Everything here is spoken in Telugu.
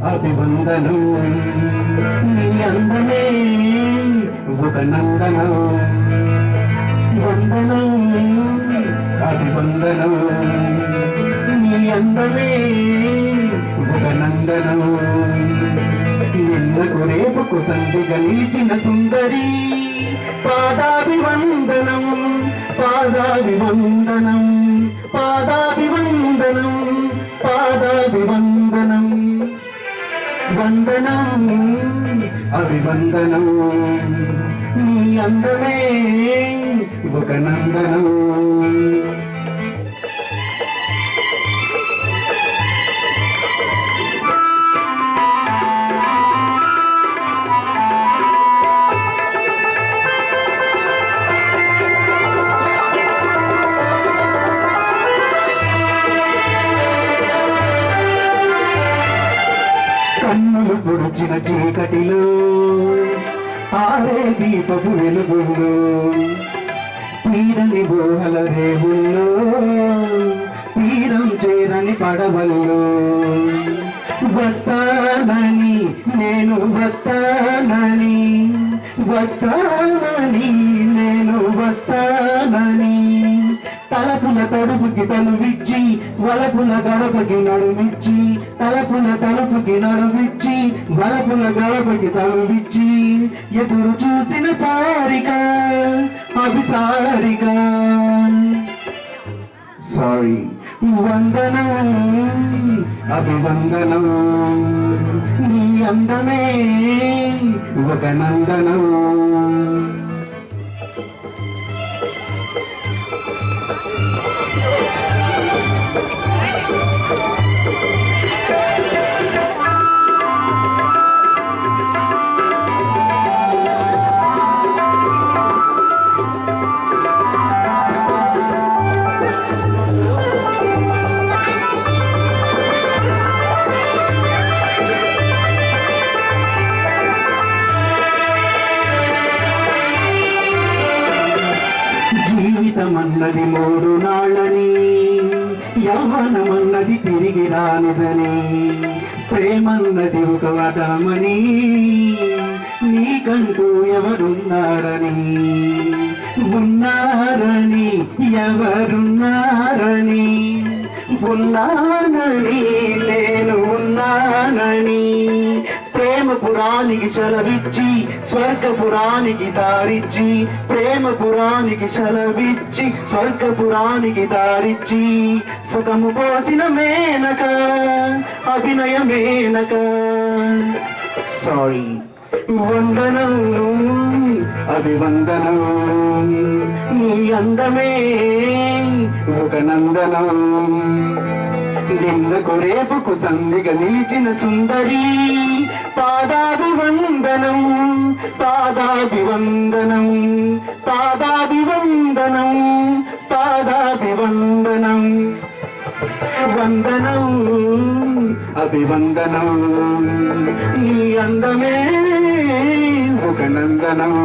అభివందనం నీ అందమే ఒక నందనం వందనం అభివందనం నీ అందమే ఒక నందనం నిన్నకు రేపుకు సంధిగా నిలిచిన సుందరి పాదాభివందనం పాదాభివందనం పాదాభివందనం పాదాభివందనం వందనం అభివందనం నీ అందమే ఒక నందనం కన్నులు పొడిచిన చీకటిలో ఆరే దీపపు వెలుగుల్లో తీరని ఊహల రేవుల్లో తీరం చేరని పడవల్లో వస్తానని నేను వస్తానని వస్తానని నేను వస్తానని తలపుల తడుపుకి తలువిచ్చి వలపుల గడపకి నడుమిచ్చి తలపుల తలుపుకి నడుమిచ్చి వలపుల గడపకి తలువిచ్చి ఎదురు చూసిన సారిక అభిసారిక సారీ వందనం అభివందనం నీ అందమే ఒక నందనం జీవితమన్నది 3 నాళ్ళని యవ్వనమన్నది తిరిగి రానిదని ప్రేమన్నది ఒక వరమని నీకంటూ ఎవరున్నారని ఉన్నారని ఎవరున్నారని ఉన్నానని నేను ఉన్నానని ప్రేమపురానికి సెలవిచ్చి స్వర్గపురానికి దారిచ్చి ప్రేమపురానికి సెలవిచ్చి స్వర్గపురానికి దారిచ్చి సుఖము పోసిన మేనక అభినయ మేనక సారీ వందనం అభివందనం నీ అందమే ఒక నందనం నిన్నకు రేపుకు సంధిగా నిలిచిన సుందరి పాదాభివందనం పాదాభివందనం పాదాభివందనం పాదాభివందనం వందనం అభివందనం నీ అందమే ఒక నందనం.